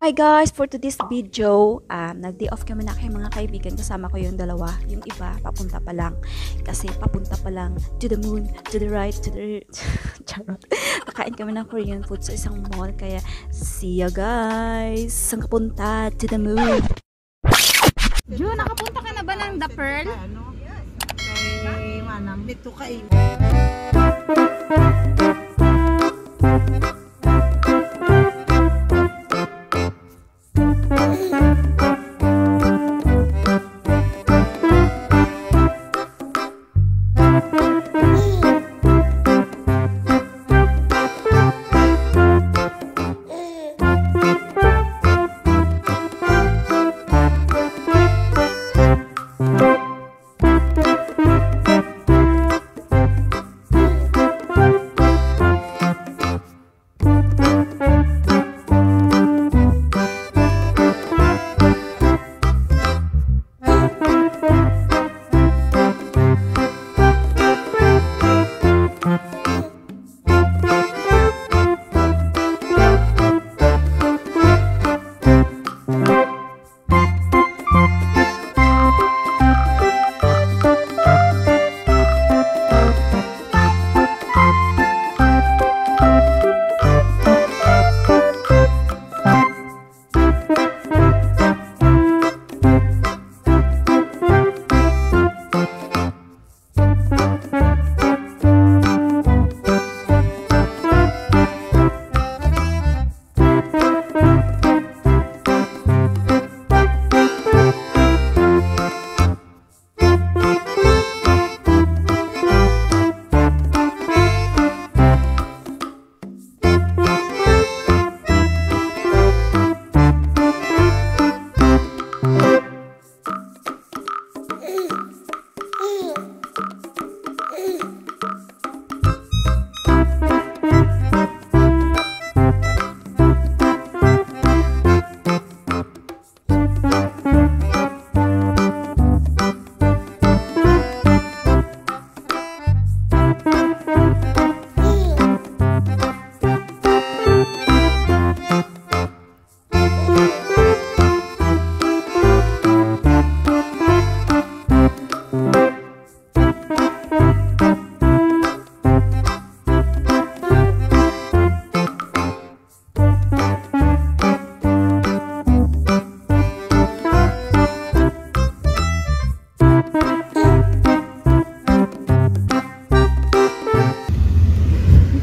Hi guys! For today's video, nag-day off kami na kay mga kaibigan. Kasama ko yung dalawa. Yung iba, papunta pa lang. Kasi papunta pa lang to the moon, to the right, to the... Charot. Kakain kami ng Korean food sa isang mall. Kaya, see ya guys! Saan ka punta? To the moon! Jo, nakapunta ka na ba ng The Pearl? Kay Manang. Dito kay...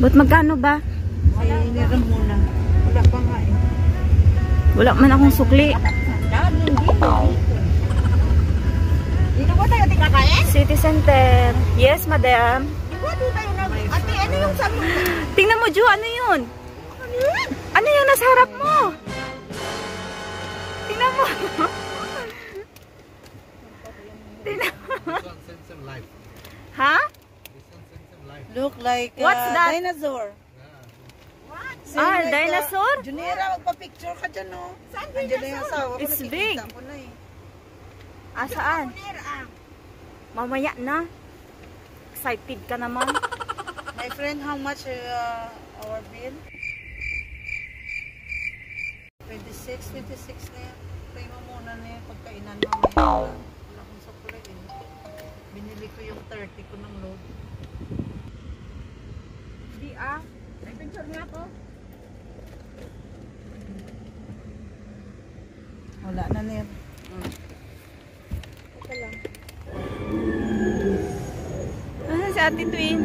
Ba't magkano ba? Ay, niram muna. Wala pa nga eh. Wala man akong sukli. Dito ba tayo kakain? City Center. Yes, madam. Dito tayo na. Ate, ano yung sabi mo? Tingnan mo, Jo. Ano yun? Ano yung nasa harap mo? Tingnan mo. Tingnan mo. Ha? Look like What's that? dinosaur. What? Dinosaur? Junira, magpa-picture ka dyan, no? Saan Andiyan na yung asawa ko. It's nakikita big. ko na eh. Saan? Mamaya na. Excited ka naman. My friend, how much our bill? 26 na yan. Try mo muna na yung pagkainan mamaya. Wala akong sukli eh. Binili ko yung 30 ko ng load. Di may picture nga ako. Wala na niya. Ito lang. Asan si Ate Twin?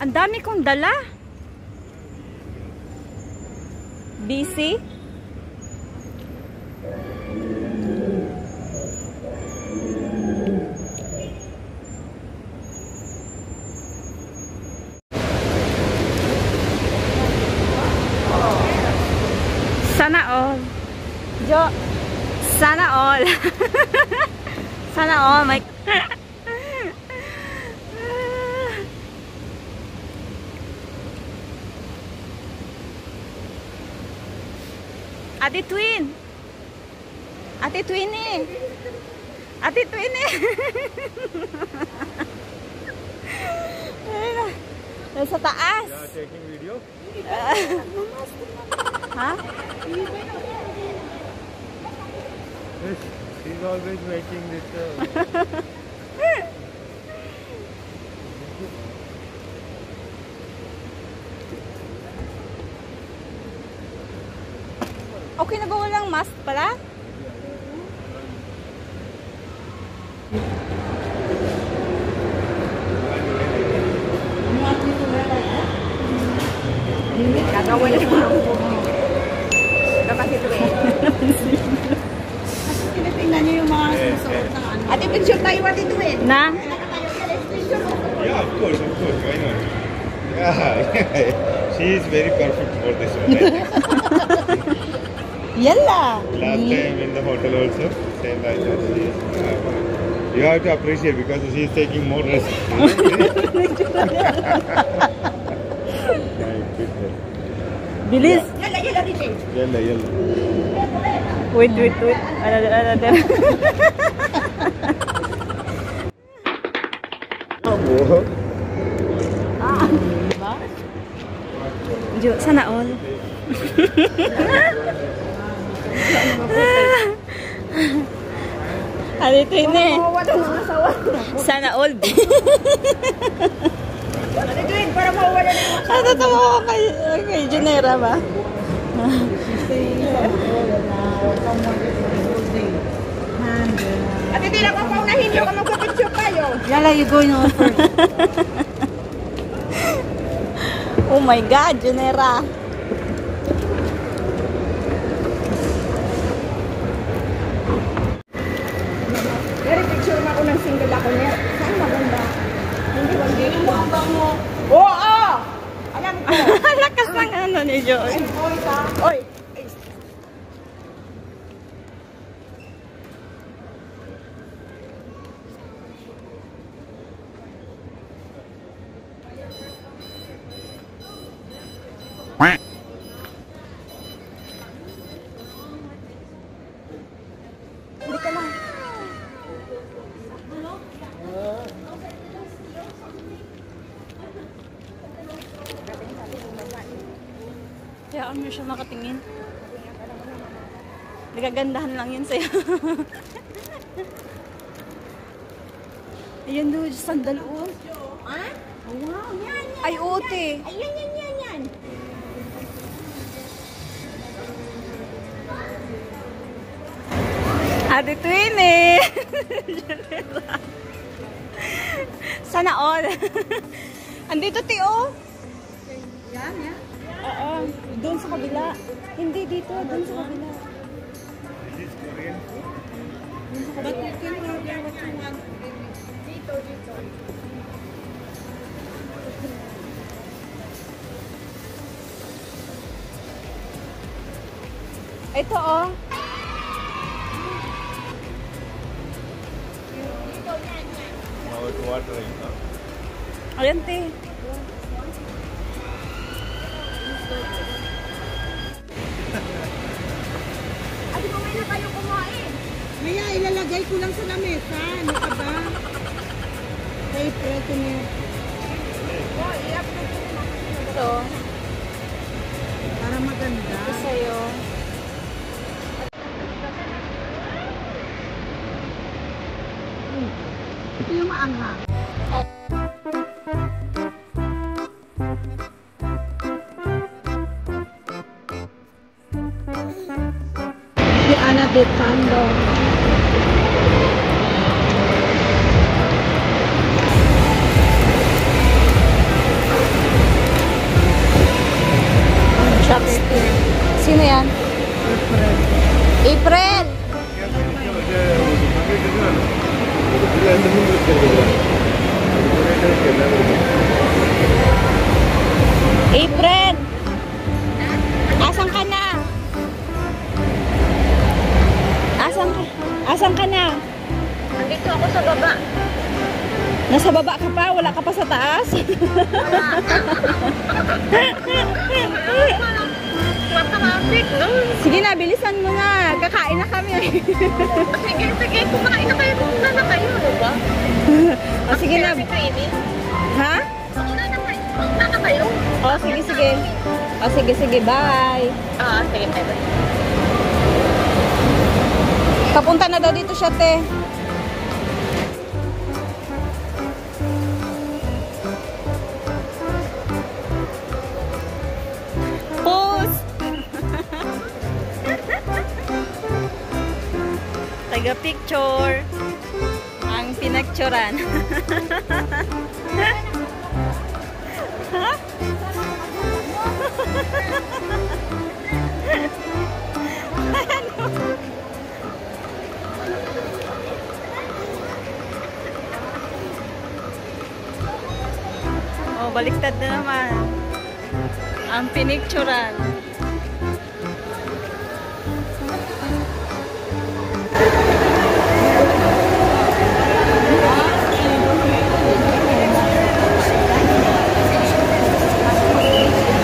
Ang dami kong dala. Busy? Sana all. Jo, sana all. Sana all. My... Ate Twin. Ate Twinnie. Ate Twinnie. Nasa taas. Yeah, taking video. Ha? Yes, she's always making this. Okay na ba walang mask pala? Gagawa na siya. Dapat ito eh. Tinitingnan niyo yung mga susuot ng ano. Ate, picture tayo at ito eh. Na? Yeah, of course, why not? Yeah, she is very perfect for this one. Yalla! Last time in the hotel also, same like that. You have to appreciate because she is taking more risk. My goodness. Bilis! Yala, yala rin eh. Yalla, yalla. Wait. Ano. Oh, Jo, sana all. Ano ito yun eh? Mawawala ng asawa. Sana all. Ate, Gwen, para mawawala ng asawa. Ano tama ko kay Junera ba? Ate, di lang ako paunahin nyo ka magpapicture kayo. Yala, you going on first. Oh my God, Junera. Pero picture mo ako ng single ako niya. Saan maganda? Hindi wag dito. Oo! Alam ko. Lakas ng ano ni Joy. Oy! Hayaan mo siya makatingin. Nagagandahan lang yun sa'yo. Ayan doon, sandal o. Ha? Wow, yan. Ay, ote. Ayan, yan. Ate Twin eh. Sana all. Andito, Tio. Yan. Oo, doon sa kabila. Hindi dito, doon sa kabila. But you can order what you want. Dito. Ito oh. now it's watering. Huh? Ayan, te. Ate, kumain na kayo kumain. Maya, ilalagay ko lang sa lamesa. Ano ka ba? Kay preto niya. Ito. Para maganda. Ito sa'yo. Ito yung maanghang. Si Ana de Pando. Chopstick. Sino yan? April! April! Asan ka na? Asan ka na? Andito ako sa baba. Nasa baba ka pa? Wala ka pa sa taas? Matamapit, no? Sige na, bilisan mo na. Kakain na kami. Sige, kumain na kayo. Kumuna na kayo, diba? O, sige na. Si Trini. Ha? Kumuna na kayo. Oh, sige, sige. Oh, sige, sige. Bye. Sige, bye. Papunta na daw dito siya, te. Pause! Taga-picture. Ang pinagtsuran. Oh, baliktad na naman. Ang pinicturan.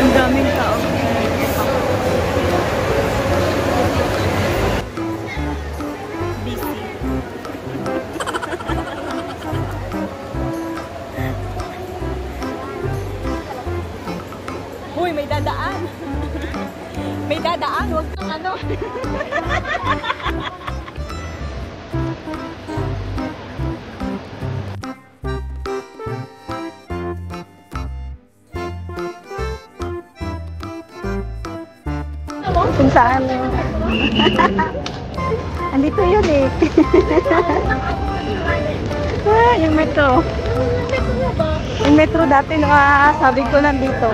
Ang daming tao. Busy. Uy, may dadaan. May dadaan, huwag kang ano. Kung saan. Andito yun eh. Yung metro. Yung metro dati sabi ko nandito.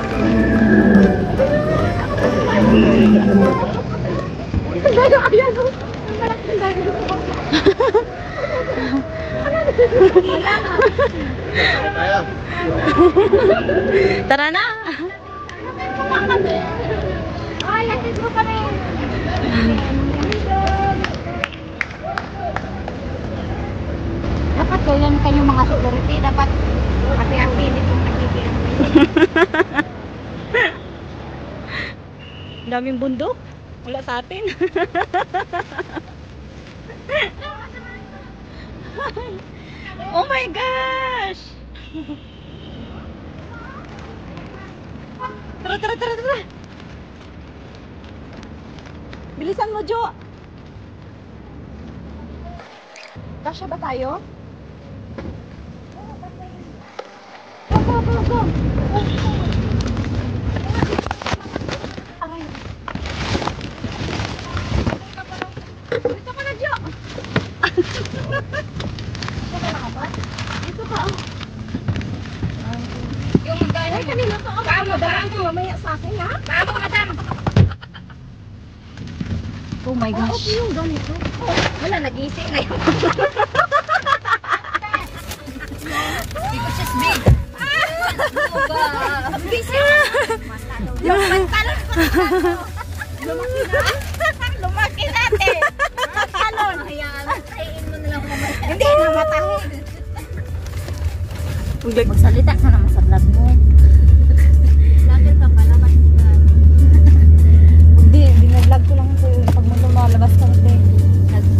Tara na. Dapat ganyan kayong mga security, dapat happy-happy dito nakikinig. Daming bundok. Wala sa atin. Oh my gosh! Tara, tara, tara, tara! Bilisan mo, Jo! Kasya ba tayo? Go, go, go, go! Aray! Dito ka na, Jo! Dito ka, oh! Yung magkano? Ay, kanina to, oh! Dalaan ko mamaya sa akin, ha? Bago, madam! Oh my gosh! Okay yung ganito. Wala, nag-ising na yun. Because she's big. Busy. Yung pantalon ko. Lumaki na. Lumaki natin. Pantalon. Hayaan. Kainin mo na lang mamaya. Hindi, namatahin. Magsalita ka naman sa vlog mo. Vlogger ka pala, matigan. Hindi, binag-vlog ko lang ito pag mo lumalabas ka ito.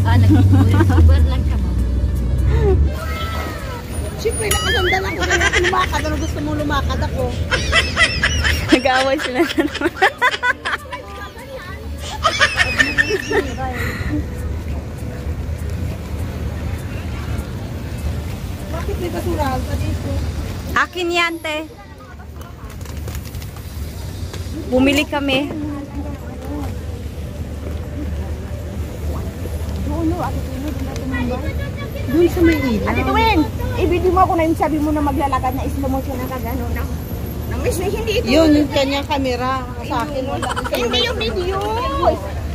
Nag-YouTuber lang siya mo. Siyempre, nakasandal ako na lumakad. Ano gusto mo lumakad ako? Nag-aaway sila na naman. Bakit may basurahan pa dito? Akin yan, te. Bumili kami. Doon sa may ilaw. Ate Tuwin, i-video mo ako na yung sabi mo na maglalakad na slow motion na kagano na. Nang miss na hindi ito. Yun, yung kanyang camera. Sa akin, wala. Hindi yung video.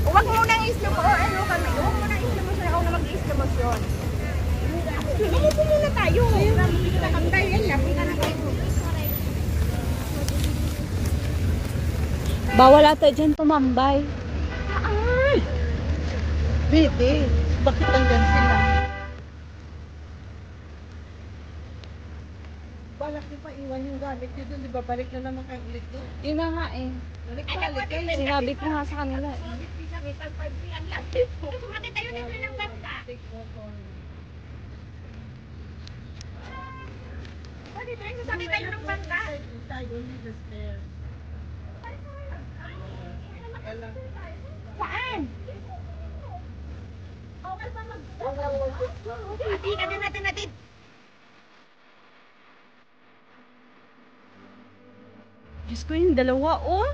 Huwag mo nang slow mo. Ano kami? Huwag mo nang slow motion. Ako na mag-slow motion. Mamupo muna tayo. Kita kami tayo. Yan lang. Kita na kayo. Bawal ata dyan tumambay. Bebe, bakit hanggang sila? Balak niyo pa iwan yung gamit niyo doon, di ba? Balik na naman kayo ulit doon. Yun na nga eh. Balik kayo. Sinabi ko nga sa kanila eh. Mati tayo dito ng bangka. dito yung sasakay tayo ng bangka. Saan? Okay pa mag... Hindi natin. Diyos ko, yung dalawa, oh.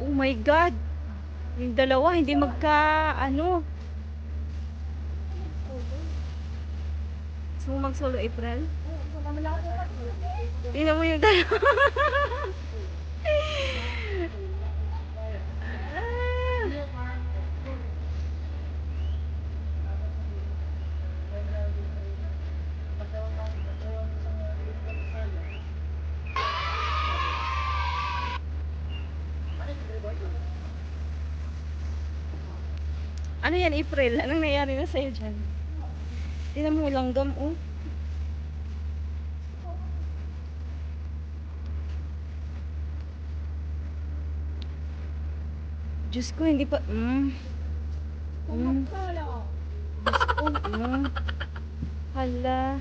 Oh my God. Yung dalawa, hindi ano. Gusto mo mag-solo, April? Tingnan mo yung dalawa. Ano yan, April? Anong nangyari na sa'yo dyan? Tingnan mo langgam, oh. Diyos ko, hindi pa... Diyos ko, Hala.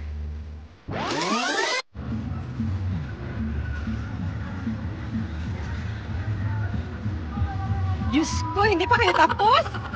Diyos ko, hindi pa kayo tapos?